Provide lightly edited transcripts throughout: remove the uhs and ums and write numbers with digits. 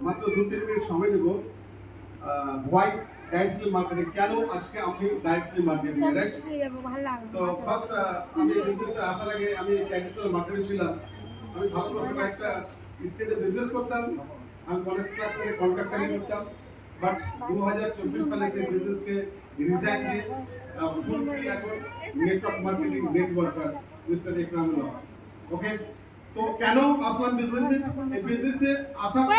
মাত্র 2-3 মিনিট সময় নেব। হোয়াই ডায়েট স্লিম মার্কেটিং, কেন আজকে আমি ডায়েট স্লিম মার্কেটিং, রাইট? তো ফার্স্ট আমি বিজনেসে আসার আগে আমি ট্র্যাডিশনাল মার্কেটে ছিলাম। আমি ভারতবর্ষে কয়েকটা স্টেটে বিজনেস করতাম। আমি কলেজ ক্লাসে কন্ট্রাক্টারি করতাম। বাট 2024 সালে সেই বিজনেসকে রিজাইন দিয়ে ফুলফিল এখন নেটওয়ার্ক মার্কেটিং নেটওয়ার্কার মিস্টার ইকরামুল্লাহ। ওকে, তো কেন আসলাম বিজনেসে? এই বিজনেসে আসার পর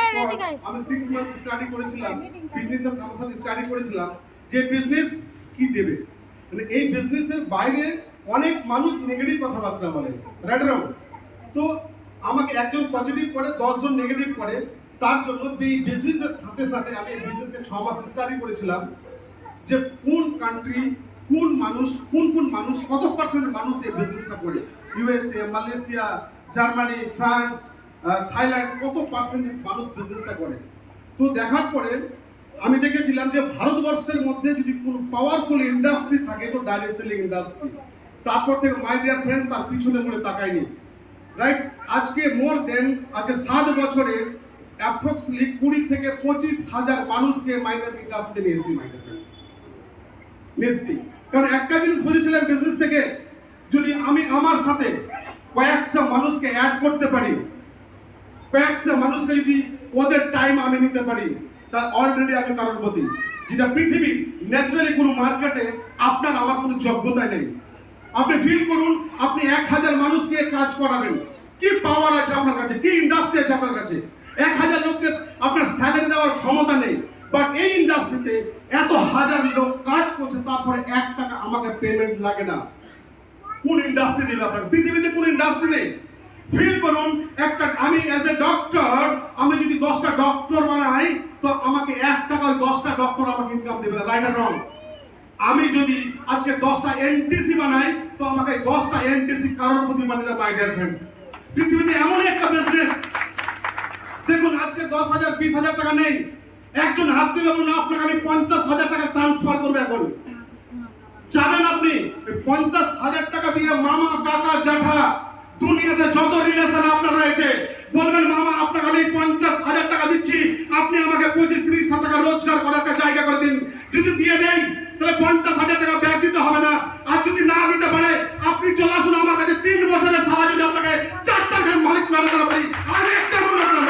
আমি 6 মান্থ স্টাডি করেছিলাম, বিজনেসের সাথে সাথে স্টাডি করেছিলাম যে বিজনেস কি দেবে। মানে এই বিজনেসের বাইরে অনেক মানুষ নেগেটিভ কথাবার্তা বলে, রাইট রং? তো আমাকে একজন পজিটিভ করে 10 জন নেগেটিভ করে। তার জন্য এই বিজনেসের সাথে সাথে আমি এই বিজনেসকে 6 মাস স্টাডি করেছিলাম যে কোন কান্ট্রি, কোন মানুষ, কোন মানুষ, কত পার্সেন্ট মানুষ এই বিজনেসটা করে। USA, Malaysia, Germany, France, Thailand, কত পার্সেন্টেজ মানুষ বিজনেসটা করে। তো দেখার পরে আমি দেখেছিলাম যে ভারতবর্ষের মধ্যে যদি কোনো পাওয়ারফুল ইন্ডাস্ট্রি থাকে তো ডাইরেক্ট সেলিং ইন্ডাস্ট্রি। তারপর থেকে মাই ডিয়ার ফ্রেন্ডস আর পিছনে মুড়ে তাকাইনি, রাইট? আজকে মোর দেন আজকে 7 বছরে অ্যাপ্রক্সিমেটলি 20 থেকে 25 হাজার মানুষকে মাইনর ইন্ডাস্ট্রিতে নিয়ে এসেছি, মাইনর ফ্রেন্ডস নিয়েছি। কারণ একটা জিনিস বুঝেছিলাম বিজনেস থেকে, যদি আমি আমার সাথে কয়েকশো মানুষকে অ্যাড করতে পারি, কয়েকশো মানুষকে যদি ওদের টাইম আমি নিতে পারি, তার অলরেডি আমি কারোর প্রতি, যেটা পৃথিবী ন্যাচারালি কোনো মার্কেটে আপনার আমার কোনো যোগ্যতা নেই। আপনি ফিল করুন, আপনি 1000 মানুষকে কাজ করাবেন, কি পাওয়ার আছে আপনার কাছে, কি ইন্ডাস্ট্রি আছে আপনার কাছে। 1000 লোককে আপনার স্যালারি দেওয়ার ক্ষমতা নেই, বাট এই ইন্ডাস্ট্রিতে এত হাজার লোক কাজ করছে, তারপরে 1 টাকা আমাকে পেমেন্ট লাগে না। কোন ইন্ডাস্ট্রি দিবে আপনাকে? পৃথিবীতে কোন ইন্ডাস্ট্রি নেই। ফিল করুন, একটা আমি অ্যাজ এ ডক্টর, আমি যদি 10টা ডক্টর বানাই তো আমাকে 1 টাকায় 10টা ডক্টর আমাকে ইনকাম দেবে, রাইট আর রং? আমি যদি আজকে 10টা এনটিসি বানাই তো আমাকে 10টা এনটিসি কারোর প্রতি বানিয়ে দেয়, মাই ডিয়ার ফ্রেন্ডস। পৃথিবীতে এমন একটা বিজনেস দেখুন, আজকে 10,000 20,000 টাকা নেই, একজন হাত তুলে বলুন আপনাকে আমি 50,000 টাকা ট্রান্সফার করবো, এখন চাবেন আপনি? 50,000 টাকা দিয়ে মামা, কাকা, জ্যাঠা, দুনিয়াতে যত রিলেশন আপনার রয়েছে বলবেন মামা আপনাকে আমি 50,000 টাকা দিচ্ছি, আপনি আমাকে 25-30 টাকা রোজগার করার একটা জায়গা করে দিন। যদি দিয়ে দেই তাহলে 50,000 টাকা ব্যাক দিতে হবে না। আর যদি না দিতে পারে আপনি চলে আসুন আমার কাছে, 3 বছরের সারা যদি আপনাকে 4টা গান মালিক করে দিতে পারি, আমি একটা মনে আপনার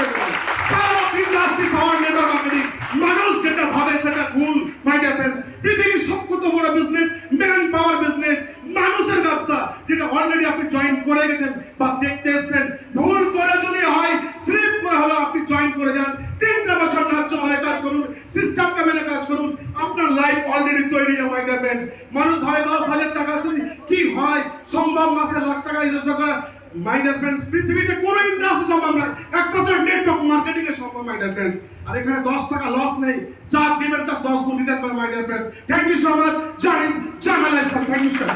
power of industry, power network marketing. মানুষ যেটা ভাবে সেটা ভুল, মাই ডিয়ার ফ্রেন্ডস। পৃথিবীর সবচেয়ে বড় বিজনেস ম্যান পাওয়ার বিজনেস, মানুষের ব্যবসা, যেটা অলরেডি আপনি জয়েন করে গেছেন বা দেখতে এসেছেন। ভুল করে যদি হয়, স্লিপ করে হলো আপনি জয়েন করে যান, 3টা বছর ন্যায্যভাবে কাজ করুন, সিস্টেমকে মেনে কাজ করুন, আপনার লাইফ অলরেডি তৈরি, মাই ডিয়ার ফ্রেন্ডস। মানুষ ভাবে 10,000 টাকা কি হয় সম্ভব, মাসে লাখ টাকা রোজগার করা, মাই ডিয়ার ফ্রেন্ডস। পৃথিবীতে কোনো ইন্ডাস্ট্রি সম্ভব না, একমাত্র নেটওয়ার্ক মার্কেটিং এ সম্ভব, মাই ডিয়ার ফ্রেন্ডস। আর এখানে 10 টাকা লস নেই, যা দিবেন তার 10 গুণ রিটার্ন পাবেন, my dear friends. Thank you so much. জয় হিন্দ, জয় বাংলা, থ্যাংক ইউ স্যার।